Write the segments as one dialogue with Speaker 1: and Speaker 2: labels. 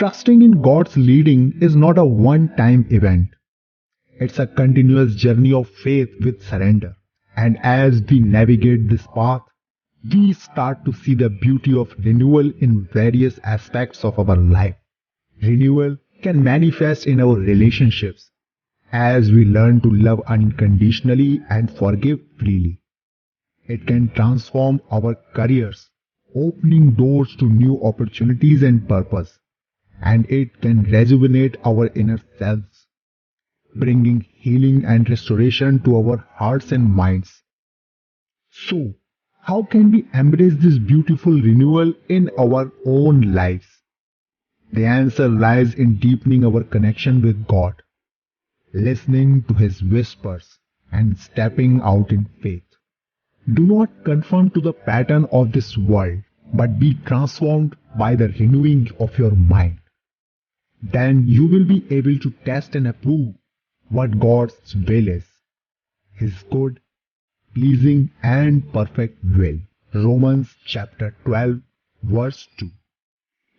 Speaker 1: Trusting in God's leading is not a one-time event. It's a continuous journey of faith with surrender. And as we navigate this path, we start to see the beauty of renewal in various aspects of our life. Renewal can manifest in our relationships as we learn to love unconditionally and forgive freely. It can transform our careers, opening doors to new opportunities and purpose. And it can rejuvenate our inner selves, bringing healing and restoration to our hearts and minds. So, how can we embrace this beautiful renewal in our own lives? The answer lies in deepening our connection with God, listening to His whispers, and stepping out in faith. Do not conform to the pattern of this world, but be transformed by the renewing of your mind. Then you will be able to test and approve what God's will is, His good, pleasing, and perfect will. Romans chapter 12, verse 2.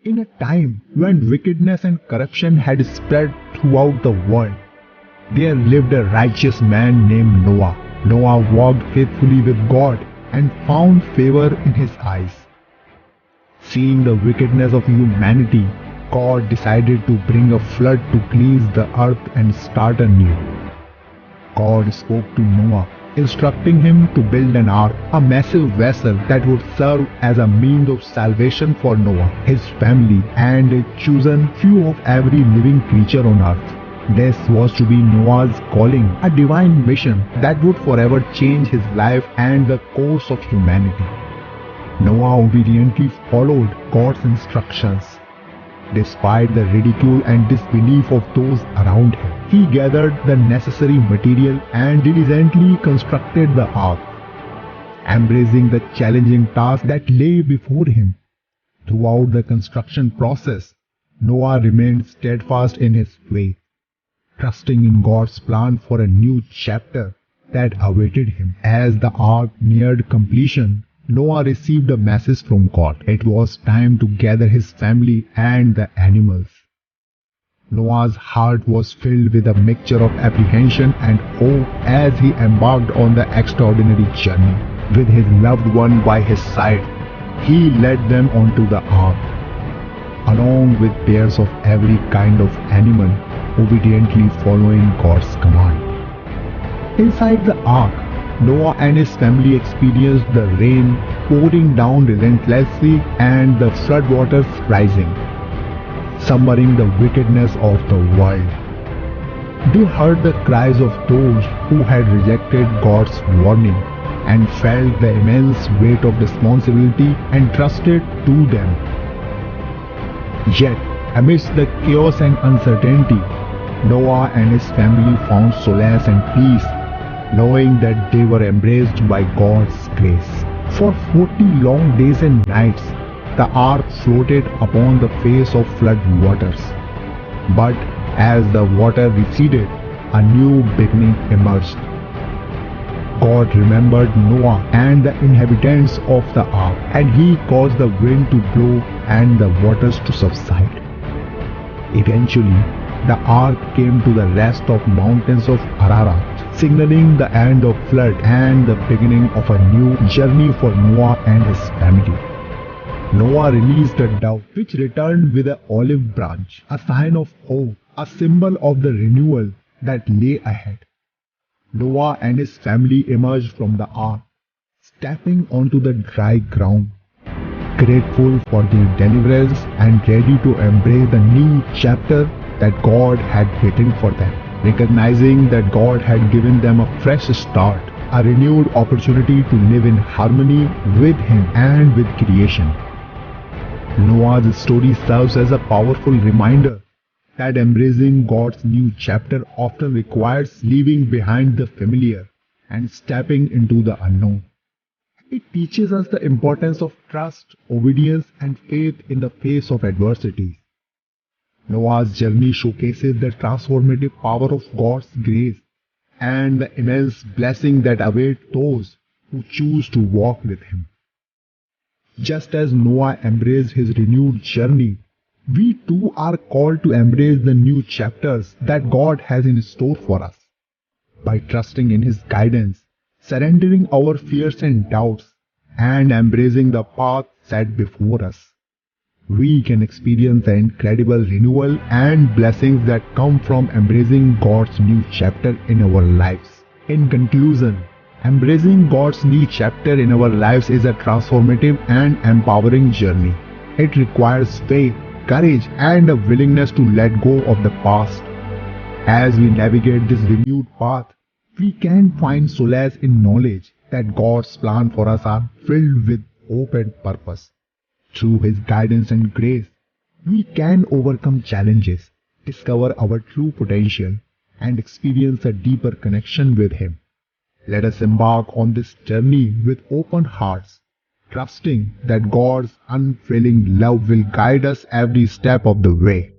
Speaker 1: In a time when wickedness and corruption had spread throughout the world, there lived a righteous man named Noah. Noah walked faithfully with God and found favor in his eyes. Seeing the wickedness of humanity, God decided to bring a flood to cleanse the earth and start anew. God spoke to Noah, instructing him to build an ark, a massive vessel that would serve as a means of salvation for Noah, his family, and a chosen few of every living creature on earth. This was to be Noah's calling, a divine mission that would forever change his life and the course of humanity. Noah obediently followed God's instructions. Despite the ridicule and disbelief of those around him, he gathered the necessary material and diligently constructed the ark, embracing the challenging task that lay before him. Throughout the construction process, Noah remained steadfast in his faith, trusting in God's plan for a new chapter that awaited him. As the ark neared completion, Noah received a message from God. It was time to gather his family and the animals. Noah's heart was filled with a mixture of apprehension and hope as he embarked on the extraordinary journey. With his loved one by his side, he led them onto the ark, along with pairs of every kind of animal, obediently following God's command. Inside the ark, Noah and his family experienced the rain pouring down relentlessly and the floodwaters rising, submerging the wickedness of the world. They heard the cries of those who had rejected God's warning and felt the immense weight of responsibility entrusted to them. Yet, amidst the chaos and uncertainty, Noah and his family found solace and peace, knowing that they were embraced by God's grace. For 40 long days and nights, the ark floated upon the face of flood waters. But as the water receded, a new beginning emerged. God remembered Noah and the inhabitants of the ark, and He caused the wind to blow and the waters to subside. Eventually, the ark came to the rest of mountains of Ararat, signaling the end of flood and the beginning of a new journey for Noah and his family. Noah released a dove which returned with an olive branch, a sign of hope, a symbol of the renewal that lay ahead. Noah and his family emerged from the ark, stepping onto the dry ground, grateful for their deliverance and ready to embrace the new chapter that God had written for them. Recognizing that God had given them a fresh start, a renewed opportunity to live in harmony with Him and with creation. Noah's story serves as a powerful reminder that embracing God's new chapter often requires leaving behind the familiar and stepping into the unknown. It teaches us the importance of trust, obedience, and faith in the face of adversity. Noah's journey showcases the transformative power of God's grace and the immense blessing that await those who choose to walk with Him. Just as Noah embraced his renewed journey, we too are called to embrace the new chapters that God has in store for us. By trusting in His guidance, surrendering our fears and doubts, and embracing the path set before us, we can experience the incredible renewal and blessings that come from embracing God's new chapter in our lives. In conclusion, embracing God's new chapter in our lives is a transformative and empowering journey. It requires faith, courage, and a willingness to let go of the past. As we navigate this renewed path, we can find solace in knowledge that God's plans for us are filled with hope and purpose. Through His guidance and grace, we can overcome challenges, discover our true potential, and experience a deeper connection with Him. Let us embark on this journey with open hearts, trusting that God's unfailing love will guide us every step of the way.